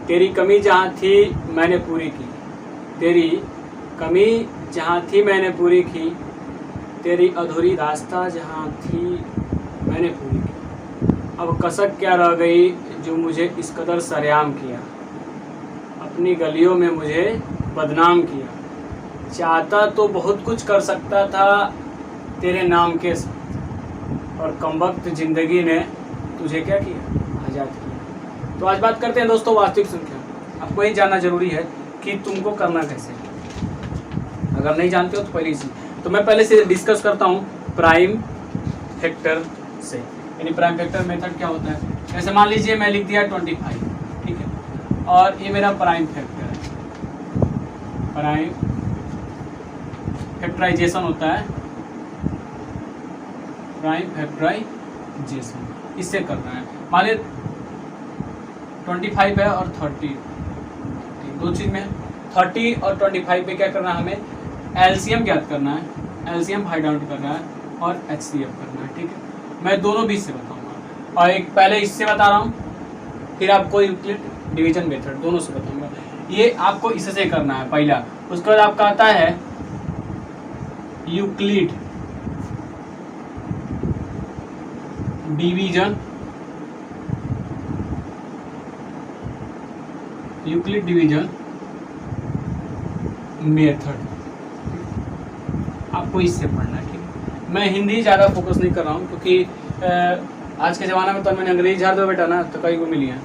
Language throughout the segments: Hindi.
तेरी कमी जहाँ थी मैंने पूरी की, तेरी कमी जहाँ थी मैंने पूरी की, तेरी अधूरी रास्ता जहाँ थी मैंने पूरी की। अब कसक क्या रह गई जो मुझे इस कदर सरेआम किया, अपनी गलियों में मुझे बदनाम किया। चाहता तो बहुत कुछ कर सकता था तेरे नाम के साथ, और कमबख्त ज़िंदगी ने तुझे क्या किया, आज़ाद किया। तो आज बात करते हैं दोस्तों वास्तविक संख्या। आपको ये जानना जरूरी है कि तुमको करना कैसे है। अगर नहीं जानते हो तो पहले इसी तो मैं पहले से डिस्कस करता हूँ प्राइम फैक्टर से, यानी प्राइम फैक्टर मेथड क्या होता है। जैसे मान लीजिए मैं लिख दिया 25, ठीक है, और ये मेरा प्राइम फैक्टर है। प्राइम फैक्टराइजेशन होता है, प्राइम फैक्टराइजेशन इससे करना है। मान लीजिए 25 है और 30, दो चीज़ में 30 और 25 पे क्या करना है, हमें एलसीएम ज्ञात करना है, एलसीएम फाइंड आउट करना है और एचसीएफ करना है। ठीक है, मैं दोनों बीच से बताऊंगा, और एक पहले इससे बता रहा हूँ, फिर आपको यूक्लिड डिवीजन मेथड दोनों से बताऊंगा। ये आपको इससे करना है पहला। उसके बाद आपका आता है Euclid division, Euclid division method आपको इससे पढ़ना है। ठीक है, मैं हिंदी ज़्यादा फोकस नहीं कर रहा हूँ क्योंकि आज के ज़माने में तो मैंने अंग्रेजी झाड़ दो बेटा ना, तो कई को मिली है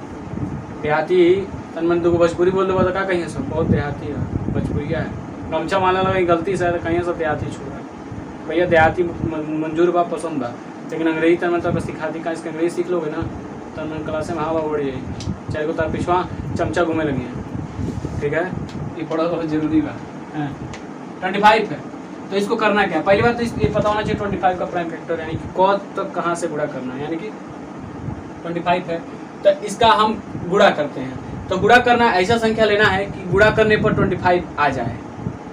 देहाती तन मैंने दो भोजपुरी बोल दो तो क्या कहीं सब बहुत देहाती है, भोजपुरिया है, गमछा मारने लगा गलती से कहीं सब देहाती छोड़ा भैया। देहाती मंजूर बा पसंद बा, लेकिन अंग्रेजी तन मतलब सिखाती का, इसके अंग्रेजी सीख लोगे ना तन मन क्लास में हवा बढ़ जाएगी, चाहे को तार पिछवा चमचा घूमे लगी है। ठीक है, ये पढ़ा बहुत जरूरी बा। 25 है तो इसको करना क्या है, पहली बात तो ये पता होना चाहिए 25 का प्राइम फैक्टर यानी कि कौन तक कहाँ से गुणा करना है। यानी कि 25 है तो इसका हम गुणा करते हैं, तो गुणा करना ऐसा संख्या लेना है कि गुणा करने पर 25 आ जाए।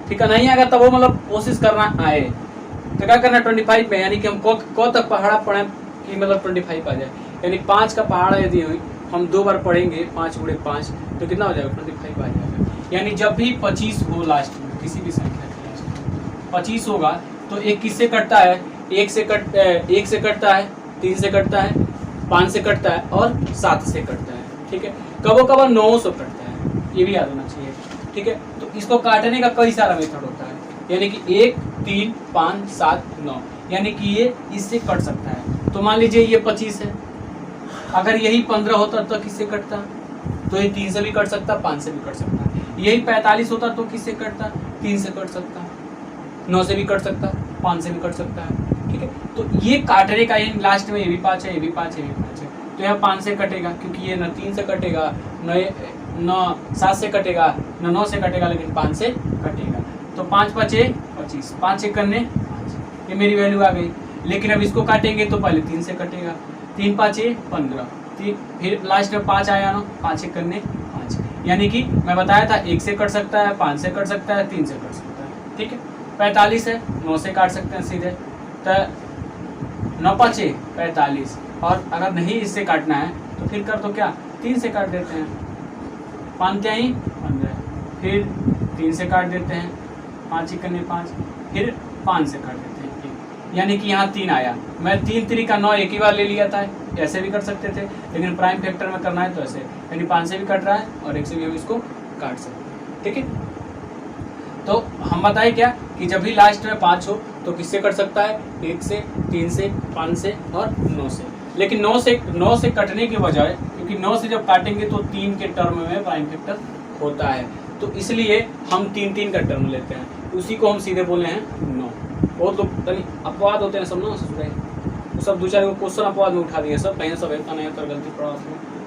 ठीक है, नहीं आएगा तब वो मतलब कोशिश करना आए, तो क्या करना 25 में, यानी कि हम को तक पहाड़ा पढ़े कि मतलब 25 आ जाए। यानी 5 का पहाड़ा यदि हुई हम 2 बार पढ़ेंगे 5 × 5 तो कितना हो जाएगा 25 आ जाएगा। यानी जब भी 25 हो लास्ट में, किसी भी संख्या के लास्ट में 25 होगा तो एक किससे कटता है, 1 से कटता है, 3 से कटता है, 5 से कटता है और 7 से कटता है। ठीक है, कबो कबो 9 से कटता है, ये भी याद होना चाहिए। ठीक है, तो इसको काटने का कई सारा मेथड होता है, यानी कि 1, 3, 5, 7, 9, यानी कि ये इससे कट सकता है। तो मान लीजिए ये 25 है, अगर यही 15 होता तो किससे कटता, तो ये 3 से भी कट सकता, 5 से भी कट सकता। यही 45 होता तो किससे कटता, 3 से कट सकता, 9 से भी कट सकता, 5 से भी कट सकता है। ठीक है, तो ये काटने का ये लास्ट में ये भी 5 है, ये भी 5 है, ये भी 5 है, तो यहाँ 5 से कटेगा क्योंकि ये न 3 से कटेगा, न 7 से कटेगा, न 9 से कटेगा, लेकिन 5 से कटेगा। तो 5 × 5 = 25, 5 × 1 = 5, ये मेरी वैल्यू आ गई। लेकिन अब इसको काटेंगे तो पहले 3 से कटेगा, 3 × 5 = 15, फिर लास्ट में 5 आया ना, 5 × 1 = 5, यानी कि मैं बताया था 1 से कट सकता है, 5 से कट सकता है, 3 से कट सकता है। ठीक है, 45 है, 9 से काट सकते हैं सीधे, तो 9 × 5 = 45, और अगर नहीं इससे काटना है तो फिर कर दो क्या, 3 से काट देते हैं, 5 × 3 = 15, फिर 3 से काट देते हैं, 5 × 1 = 5, फिर 5 से काट देते हैं, यानी कि यहाँ 3 आया। मैं 3 × 3 = 9 एक ही बार ले लिया था, ऐसे भी कर सकते थे, लेकिन प्राइम फैक्टर में करना है तो ऐसे, यानी 5 से भी कट रहा है और 1 से भी हम इसको काट सकते हैं। ठीक है, तो हम बताए क्या कि जब भी लास्ट में 5 हो तो किससे कट सकता है, 1 से, 3 से, 5 से और 9 से। लेकिन 9 से कटने के बजाय, क्योंकि 9 से जब काटेंगे तो 3 के टर्म में प्राइम फैक्टर होता है, तो इसलिए हम 3 का टर्म लेते हैं, उसी को हम सीधे बोले हैं 9। बहुत लोग अपवाद होते हैं सब ना, वो सब 2-4 क्वेश्चन अपवाद में उठा दिए, सब कहीं सब है नहीं तो गलती पड़ा,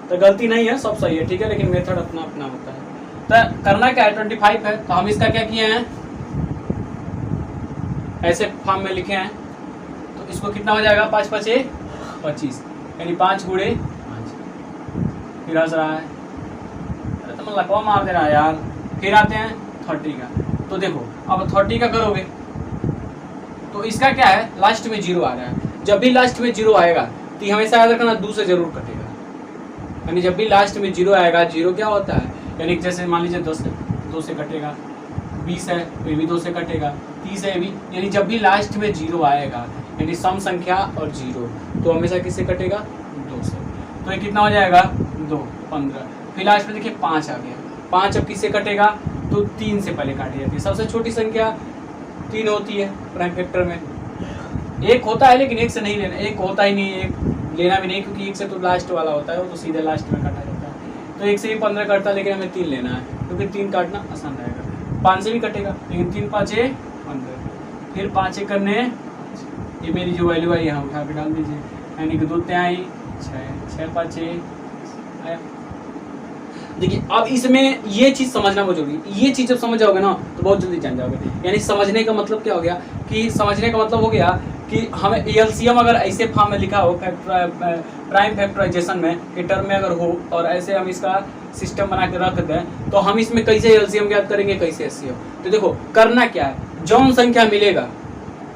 तो गलती नहीं है, सब सही है। ठीक है, लेकिन मेथड अपना अपना होता है। तो करना क्या है, 25 है तो हम इसका क्या किए हैं, ऐसे फॉर्म में लिखे हैं, तो इसको कितना हो जाएगा, 5 × 5 = 25, यानी 5 × 5, फिर हंस रहा है, अरे तो मैं लकवा मार दे रहा है यार। फिर आते हैं 30 का, तो देखो अब 30 का करोगे तो इसका क्या है, लास्ट में 0 आ रहा है। जब भी लास्ट में 0 आएगा तो हमेशा याद रखना 2 से जरूर कटेगा, यानी जब भी लास्ट में जीरो आएगा, जीरो क्या होता है, यानी जैसे मान लीजिए 10 है, 2 से कटेगा, 20 है फिर भी 2 से कटेगा, 30 है भी, यानी जब भी लास्ट में जीरो आएगा यानी सम संख्या और जीरो तो हमेशा किससे कटेगा, 2 से। तो ये कितना हो जाएगा 2, 15। फिर लास्ट में देखिए 5 आ गया, 5 अब किससे कटेगा, तो 3 से पहले काटी जाती है। सबसे छोटी संख्या 3 होती है प्राइम फैक्टर में। 1 होता है लेकिन 1 से नहीं लेना, 1 होता ही नहीं, 1 लेना भी नहीं, क्योंकि 1 से तो लास्ट वाला होता है, वो तो सीधे लास्ट में काटा जाता है। तो 1 से भी 15 कटता है, लेकिन हमें 3 लेना है क्योंकि 3 काटना आसान रहेगा। 5 से भी कटेगा, लेकिन 3 5 15, फिर 5 1 करने, ये मेरी जो वैल्यू है यहाँ उठा के डाल दीजिए, यानी कि 2 आई 6, 6 5 आया। देखिए अब इसमें ये चीज़ समझना बहुत जरूरी है। ये चीज़ जब समझ जाओगे ना तो बहुत जल्दी जान जाओगे। यानी समझने का मतलब क्या हो गया, कि समझने का मतलब हो गया कि हमें एलसीएम अगर ऐसे फॉर्म में लिखा हो प्राइम फैक्टराइजेशन में कि टर्म में अगर हो, और ऐसे हम इसका सिस्टम बना के रख दें, तो हम इसमें कैसे एलसीएम ज्ञात करेंगे, कैसे एचसीएफ। तो देखो करना क्या है, जौन संख्या मिलेगा,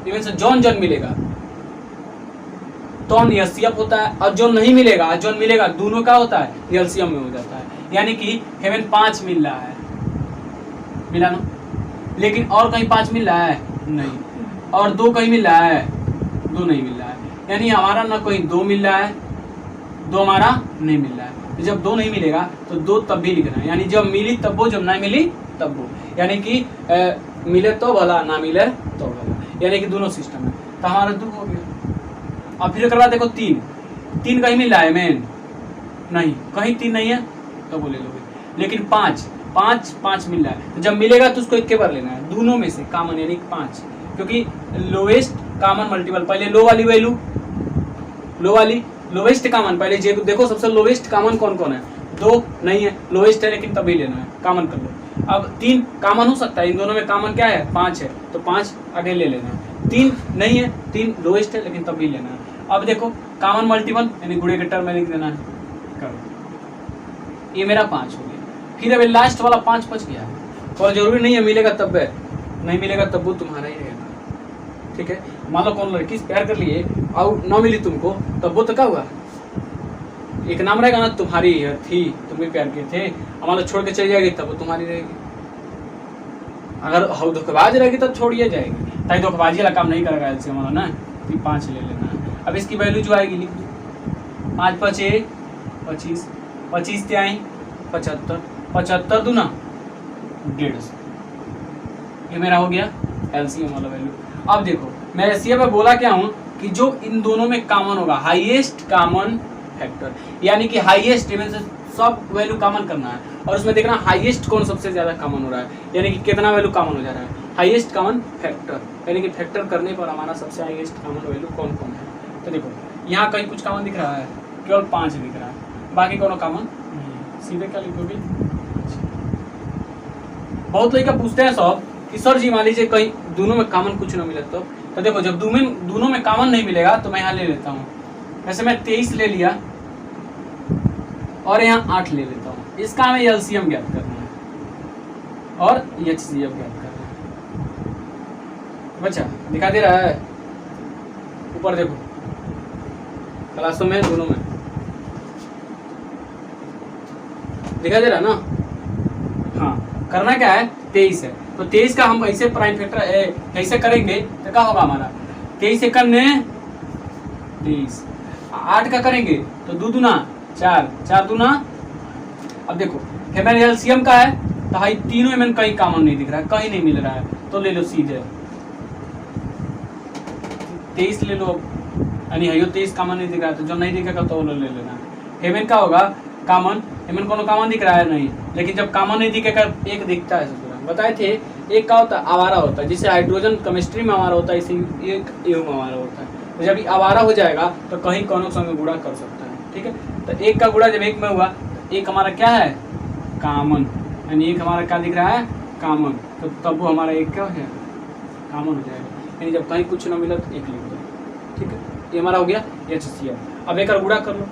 इवन से जौन मिलेगा तो एचसीएफ होता है, और जो नहीं मिलेगा, जो मिलेगा दोनों का होता है, एलसीएम में हो जाता है। यानी कि हेवन 5 मिल रहा है, मिला ना, लेकिन और कहीं 5 मिल रहा है नहीं, और 2 कहीं मिल रहा है, 2 नहीं मिल रहा है। यानी हमारा ना कहीं 2 मिल रहा है, 2 हमारा नहीं मिल रहा है। तो जब 2 नहीं मिलेगा तो 2 तब भी लिखना है, यानी जब मिली तब वो, जब ना मिली तब वो, यानी कि मिले तो भला, ना मिले तो भला, यानी कि दोनों सिस्टम है। तो हमारा 2 हो गया। अब फिर करवा देखो 3 कहीं मिल रहा है मेन नहीं, कहीं 3 नहीं है तो वो ले लोगे, लेकिन 5 मिल रहा है। तो जब मिलेगा तो उसको एक के बार लेना है, दोनों में से कॉमन, यानी 5, क्योंकि लोवेस्ट कॉमन मल्टीपल, पहले लो वाली वैल्यू, लोवेस्ट कॉमन पहले देखो सबसे लोवेस्ट कॉमन कौन कौन है, 2 नहीं है, लोवेस्ट है लेकिन तभी लेना है, कॉमन कर लो। अब 3 कॉमन हो सकता है, इन दोनों में कॉमन क्या है, 5 है, तो 5 आगे ले लेना है। 3 नहीं है, 3 लोवेस्ट है लेकिन तभी लेना है। अब देखो कॉमन मल्टीपल यानी गुणे के टर्म में लिख देना है, करो, ये मेरा 5 हो गया। फिर अभी लास्ट वाला 5 बच गया, और जरूरी नहीं है मिलेगा तब है, नहीं मिलेगा तब वो तुम्हारा ही रहेगा, ठीक है। मान लो कौन लड़की से प्यार कर लिए और ना मिली तुमको, तब वो तो क्या हुआ, एक नाम रहेगा ना, तुम्हारी थी, तुम भी प्यार किए थे, मान लो छोड़ के चली जाएगी तब वो तुम्हारी रहेगी। अगर धोखेबाज रहेगी तब छोड़िए जाएगी, ताकि धोखेबाजी वाला काम नहीं करेगा एलसीएम वाला ना, कि 5 ले लेना है। अब इसकी वैल्यू जो आएगी लिख दो, 5 5 25, 25 आई 75, 75 दूना 150, ये मेरा हो गया एलसीएम वाला वैल्यू। अब देखो मैं एलसीएम में बोला क्या हूँ कि जो इन दोनों में कॉमन होगा, हाईएस्ट कॉमन फैक्टर, यानी कि हाईएस्ट इवन से सब वैल्यू कॉमन करना है, और उसमें देखना हाईएस्ट कौन सबसे ज्यादा कॉमन हो रहा है, यानी कि कितना वैल्यू कॉमन हो जा रहा है, हाईएस्ट कॉमन फैक्टर, यानी कि फैक्टर करने पर हमारा सबसे हाईएस्ट कॉमन वैल्यू कौन कौन है। तो देखो यहाँ कहीं कुछ कॉमन दिख रहा है, केवल 5 दिख रहा है, बाकी कोनो कॉमन नहीं है, सीधे क्या लिखोगे। बहुत लड़का पूछते हैं सब कि सर जी मान लीजिए कहीं दोनों में कॉमन कुछ ना मिले तो देखो जब दोनों में कॉमन नहीं मिलेगा तो मैं यहाँ ले लेता हूँ, वैसे मैं 23 ले लिया और यहाँ 8 ले लेता हूँ, इसका हमें एलसीएम ज्ञात करना है और एचसीएफ ज्ञात करना है। बच्चा दिखा दे रहा है, ऊपर देखो क्लासों में दोनों में दिखा दे रहा ना। हाँ करना क्या है, 23 है, तो 23 का हम ऐसे प्राइम फैक्टर कैसे करेंगे तो क्या होगा हमारा, 23 से करने 23, 8 का करेंगे तो 2 दूना 4, 4 दूना। अब देखो हेमन एलसीएम का है तो हाई तीनों में कहीं कॉमन नहीं दिख रहा है, कहीं नहीं मिल रहा है, तो ले लो सीधे 23 ले लो, यानी है 23 कॉमन नहीं दिख रहा है, तो जो नहीं दिखेगा तो वो ले लेना। हेमन का होगा कॉमन, हेमन कोनो कॉमन दिख रहा है नहीं, लेकिन जब कॉमन नहीं दिखेगा एक दिखता है, बताए थे एक का होता है आवारा होता है, जिसे हाइड्रोजन केमिस्ट्री में आवारा होता है, इसी एक एवं आवारा होता है। तो जब आवारा हो जाएगा तो कहीं कोनो संग गुणा कर सकता है, ठीक है। तो एक का गुणा जब एक में हुआ तो एक हमारा क्या है कॉमन, यानी एक हमारा क्या दिख रहा है कॉमन, तो तब वो हमारा एक क्या हो जाएगा कॉमन हो जाएगा, यानी जब कहीं कुछ ना मिला तो एक लिख दो, ठीक है। ये हमारा हो गया एचसीएफ। अब एक और गुणा कर लो,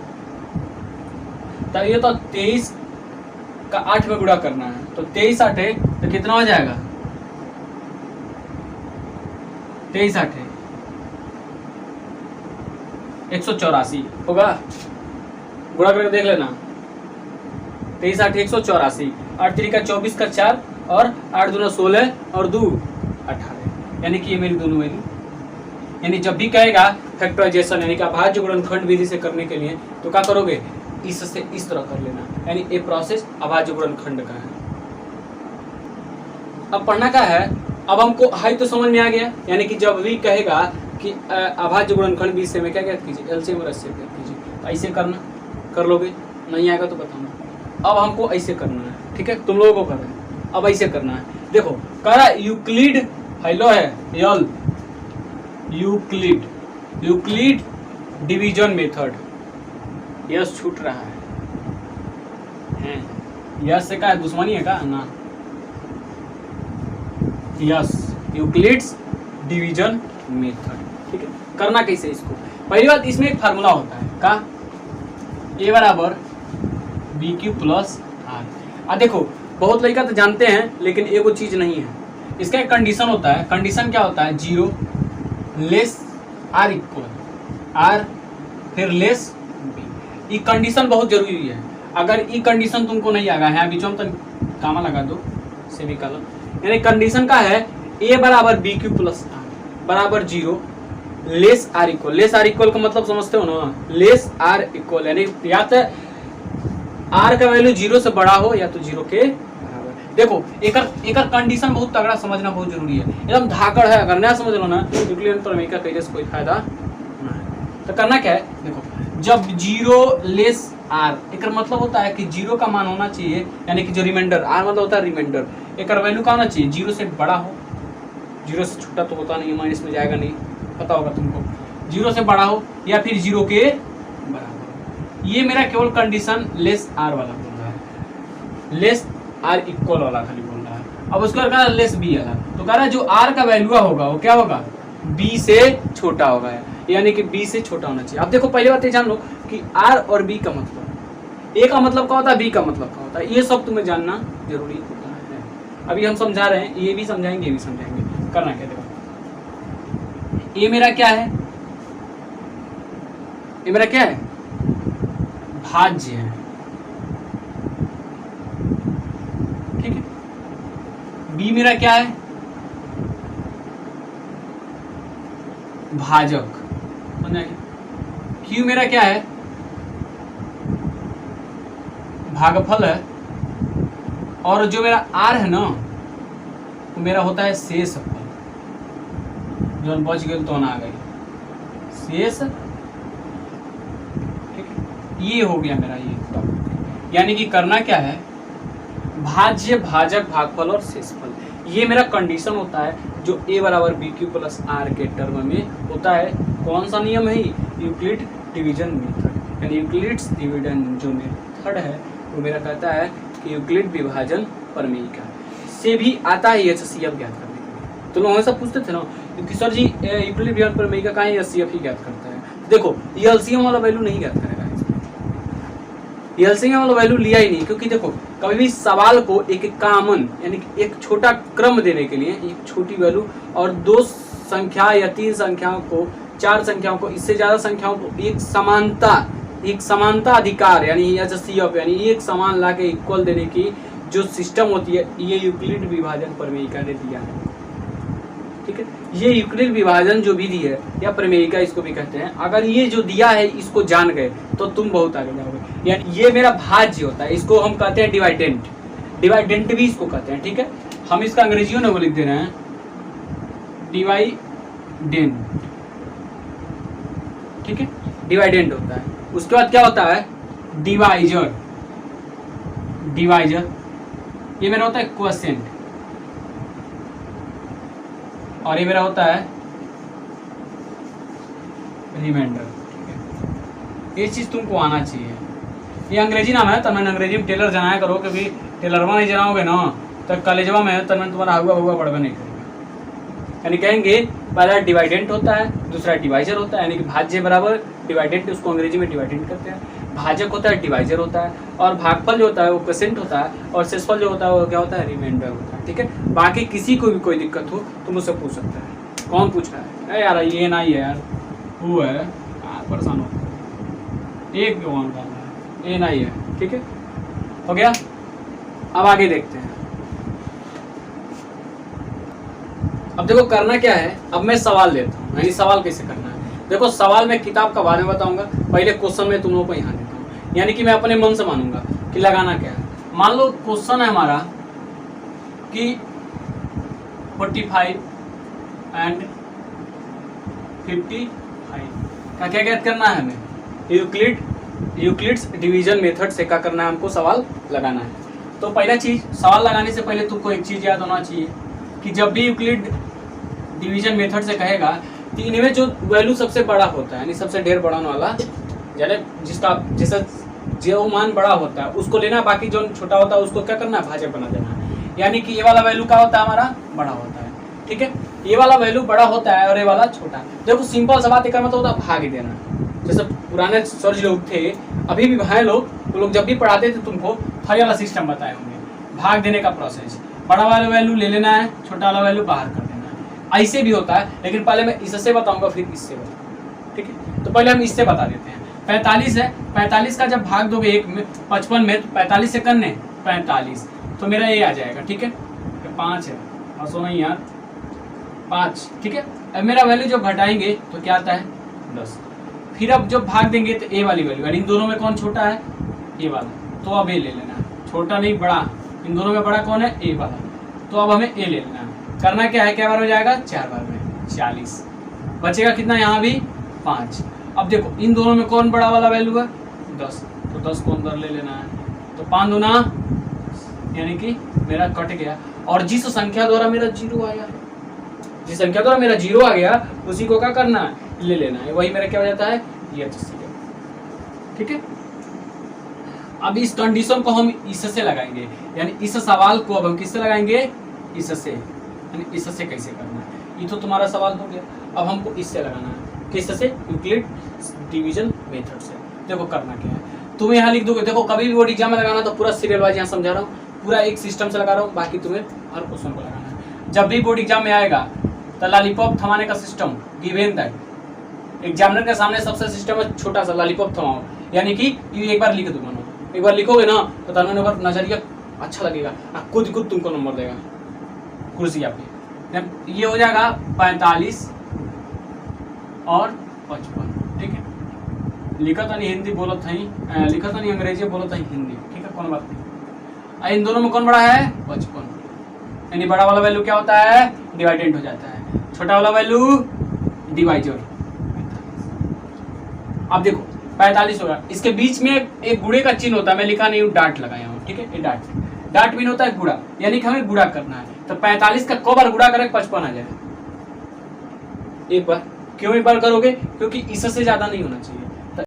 तो ये तो 23 का 8 में गुणा करना है, तो 23 8 है तो कितना हो जाएगा 23 8 है 184 होगा, गुणा करके देख लेना 23 8 184, 8 3 का 24 का 4 और 8 दूना 16 और 2 18, यानी कि ये मेरी दोनों वैल्यू। यानी जब भी कहेगा फैक्टराइजेशन यानी कि अभाज्य गुणनखंड विधि से करने के लिए तो क्या करोगे, इससे इस तरह कर लेना, यानी ये प्रोसेस अभाज्य गुणनखंड का है। अब पढ़ना क्या है, अब हमको हाई तो समझ में आ गया, यानी कि जब भी कहेगा कि अभाज्य गुणनखंड विधि से में क्या ज्ञात कीजिए, एलसीएम और एचसीएफ ज्ञात कीजिए, तो ऐसे करना, कर लोगे, नहीं आएगा तो बताना। अब हमको ऐसे करना है, ठीक है, तुम लोगों को करना है, अब ऐसे करना है। देखो कह रहा यूक्लिड हेलो है यल यूक्लिड डिवीजन मेथड, यस छूट रहा है यस से क्या है, दुश्मनी है का ना, यस यूक्लिड्स डिवीजन मेथड, ठीक है। करना कैसे इसको, पहली बात इसमें एक फार्मूला होता है का, ए बराबर बी क्यू प्लस आर। देखो बहुत लड़का तो जानते हैं लेकिन एगो चीज नहीं है, इसका एक कंडीशन होता है। कंडीशन क्या होता है, 0 लेस आर इक्वल आर फिर लेस बी। ये कंडीशन बहुत जरूरी है, अगर ये कंडीशन तुमको नहीं आएगा, यहाँ बीच में तो कामा लगा दो सेमीकोलन, यानी कंडीशन का है ए बराबर बी क्यू प्लस आर बराबर 0 less or equal. Less or equal का मतलब समझते हो ना, लेस आर इक्वल यानी या तो आर का वैल्यू 0 से बड़ा हो या तो 0 के बराबर। देखो एक कंडीशन बहुत तगड़ा समझना बहुत जरूरी है, एकदम धाकड़ है, अगर ना समझ लो ना न्यूक्लियर प्रमेय कैसे से कोई फायदा नहीं। तो करना क्या है, देखो जब 0 लेस आर, एक मतलब होता है कि 0 का मान होना चाहिए, यानी कि जो रिमाइंडर आर मतलब होता है रिमाइंडर, एक वैल्यू का होना चाहिए 0 से बड़ा हो, 0 से छोटा तो होता नहीं है, माइनस में जाएगा नहीं, पता होगा तुमको, 0 से बड़ा हो या फिर 0 के बराबर। ये मेरा केवल कंडीशन लेस आर वाला बोल रहा है, लेस आर इक्वल वाला खाली बोल रहा है। अब उसके बाद लेस बी वाला, तो कह रहा है जो आर का वैल्यू होगा वो क्या होगा, बी से छोटा होगा, यानी कि बी से छोटा होना चाहिए। अब देखो पहले बात ये जान लो कि आर और बी का मतलब, ए का मतलब क्या होता है, बी का मतलब क्या होता है, ये सब तुम्हें जानना जरूरी होता है। अभी हम समझा रहे हैं, ये भी समझाएंगे, ये भी समझाएंगे। करना क्या, देखो ये मेरा क्या है, ये मेरा क्या है, भाज्य है, ठीक है। बी मेरा क्या है, भाजक, क्यू मेरा क्या है, भागफल है, और जो मेरा आर है ना वो मेरा होता है शेषफल, जो बच गए तो ना आ गई शेष, ठीक है। ये हो गया मेरा ये, यानी कि करना क्या है, भाज्य भाजक भागफल और शेषफल, ये मेरा कंडीशन होता है जो ए बराबर बी क्यू प्लस आर के टर्म में होता है। कौन सा नियम है, यूक्लिड डिवीजन मेथड, यानी यूक्लिड्स डिवीजन जो मेथड है वो मेरा कहता है कि यूक्लिड विभाजन प्रमेयिका से भी आता है एचसीएफ ज्ञात करने के लिए। तो लोग हमेशा पूछते थे ना कि सर जी यूक्लिड विभाजन प्रमेयिका का है, एचसीएफ ही ज्ञात करता है। देखो ये एलसीएम वाला वैल्यू नहीं ज्ञात करेगा, एलसीएम वाला वैल्यू लिया ही नहीं, क्योंकि देखो कभी भी सवाल को एक कॉमन यानी कि एक छोटा क्रम देने के लिए एक छोटी वैल्यू और 2 संख्या या 3 संख्याओं को, 4 संख्याओं को, इससे ज्यादा संख्याओं को एक समानता अधिकार यानी एचसीएफ यानी एक समान ला के इक्वल देने की जो सिस्टम होती है, ये यूक्लिड विभाजन प्रमेयिका ने दिया है, ठीक है। ये यूक्लिड विभाजन जो विधि है या प्रमेयिका इसको भी कहते हैं, अगर ये जो दिया है इसको जान गए तो तुम बहुत आगे जाओगे। यानी ये मेरा भाज्य होता है, इसको हम कहते हैं डिवाइडेंट, डिवाइडेंट भी इसको कहते हैं, ठीक है। हम इसका अंग्रेजियों में वो लिख दे रहे हैं डिवाइडेंट, ठीक है, डिवाइडेंट होता है। उसके बाद क्या होता है, डिवाइजर, डिवाइजर ये मेरा होता है क्वोशिएंट, और ये मेरा होता है रिमाइंडर, ठीक है। ये चीज तुमको आना चाहिए, ये अंग्रेजी नाम है, तो मैंने अंग्रेजी में टेलर जनाया करो, क्योंकि टेलरवा नहीं जनाओगे ना तो कॉलेजवा में तो मैं तुम्हारा हुआ पढ़वे नहीं करेगा। यानी कहेंगे पहला डिवाइडेंट होता है, दूसरा डिवाइजर होता है, यानी कि भाज्य बराबर डिवाइडेंट, उसको अंग्रेजी में डिवाइडेंट करते हैं, भाजक होता है डिवाइजर होता है, और भागफल जो होता है वो क्वोशिएंट होता है, और शेषफल जो होता है वो क्या होता है, रिमाइंडर होता है, ठीक है। बाकी किसी को भी कोई दिक्कत हो तो मुझसे पूछ सकता है। कौन पूछ रहा है, अरे यार ये ना ही है यार, वो है परेशान होता है, एक कौन करना है, ये ना ही है, ठीक है। हो गया। अब आगे देखते हैं। अब देखो करना क्या है, अब मैं सवाल देता हूँ, यानी सवाल कैसे करना है। देखो सवाल मैं किताब का बारे में बताऊंगा, पहले क्वेश्चन में तुम लोगों को यहाँ देता हूँ, यानी कि मैं अपने मन से मानूंगा कि लगाना क्या है। मान लो क्वेश्चन है हमारा कि 45 एंड 55 का क्या क्या करना है हमें, यूक्लिड्स डिवीजन मेथड से क्या करना है, हमको सवाल लगाना है। तो पहला चीज, सवाल लगाने से पहले तुमको एक चीज याद होना चाहिए कि जब भी यूक्लिड डिवीजन मेथड से कहेगा तो इनमें जो वैल्यू सबसे बड़ा होता है, यानी सबसे ढेर बढ़ाने वाला, यानी जैसा जो मान बड़ा होता है उसको लेना, बाकी जो छोटा होता है उसको क्या करना है, भाजक बना देना। यानी कि ये वाला वैल्यू क्या होता है, हमारा बड़ा होता है, ठीक है। ये वाला वैल्यू बड़ा होता है और ये वाला छोटा। देखो सिंपल सा बात, एक मतलब होता है भाग ही देना। जैसे पुराने सर लोग थे, अभी भी हैं लोग, वो लोग जब भी पढ़ाते थे तुमको हर वाला सिस्टम बताए होंगे, भाग देने का प्रोसेस। बड़ा वाला वैल्यू ले लेना है, छोटा वाला वैल्यू बाहर कर देना है। ऐसे भी होता है, लेकिन पहले मैं इससे बताऊंगा फिर इससे बताऊंगा, ठीक है। तो पहले हम इससे बता देते हैं। 45 है, 45 का जब भाग दोगे 1 में 55 में, तो 45 से करने 45, तो मेरा ये आ जाएगा, ठीक है। 5 है, हंसो नहीं यार, 5, ठीक है। अब मेरा वैल्यू जब घटाएंगे तो क्या आता है, 10। फिर अब जब भाग देंगे तो ए वाली वैल्यू, यानी इन दोनों में कौन छोटा है, ए वाला, तो अब ए ले लेना है। छोटा नहीं बड़ा, इन दोनों में बड़ा कौन है, ए वाला, तो अब हमें ए ले लेना है। करना क्या है, क्या बार हो जाएगा, 4 बार में 40, बचेगा कितना, यहाँ भी 5। अब देखो इन दोनों में कौन बड़ा वाला वैल्यू है, 10, तो 10 को अंदर ले लेना है। तो 5 दूना, यानी कि मेरा कट गया, और जिस संख्या द्वारा मेरा 0 आया, जिस संख्या द्वारा मेरा 0 आ गया उसी को क्या करना है, ले लेना है। वही मेरा क्या हो जाता है, ये, ठीक है। अब इस कंडीशन को हम इससे लगाएंगे, यानी इस सवाल को अब हम किससे लगाएंगे, इससे, यानी इससे कैसे करना है। ये तो तुम्हारा सवाल हो गया। अब हमको इससे लगाना है, किससे, यूक्लिड डिवीजन मेथड से। देखो करना क्या है, तुम्हें यहाँ लिख दोगे। देखो कभी भी बोर्ड एग्जाम में लगाना तो पूरा सीरियल वाइज यहाँ समझा रहा हूँ, पूरा एक सिस्टम से लगा रहा हूँ, बाकी तुम्हें हर क्वेश्चन को लगाना है। जब भी बोर्ड एग्जाम में आएगा तो लॉलीपॉप थमाने का सिस्टम गिवन दैट, एग्जामिनर के सामने सबसे सिस्टम है छोटा सा लॉलीपॉप थमाओ, यानी कि ये एक बार लिख दो, मानो एक बार लिखोगे ना तो तन्मय नंबर नजरिया अच्छा लगेगा, खुद तुमको नंबर देगा कुर्सिया पे। ये हो जाएगा 45 और 55, ठीक है। लिखा था नहीं हिंदी बोला था ही, लिखा था नहीं अंग्रेजी बोला था हिंदी, ठीक है, कौन बात नहीं। इन दोनों में कौन बड़ा है, 55, यानी बड़ा वाला वैल्यू क्या होता है, डिवाइडेंट हो जाता है, छोटा वाला वैल्यू डिवाइजर। अब देखो 45 होगा, इसके बीच में एक गुणे का चिन्ह होता है, मैं लिखा नहीं हूँ, डांट लगाया हूँ, ठीक है। ये डांट मीन होता है गुणा, यानी कि हमें गुणा करना है। तो 45 का को बार गुणा करें 55 आ जाए, एक बार। क्यों एक बार करोगे, क्योंकि इससे ज्यादा नहीं होना चाहिए।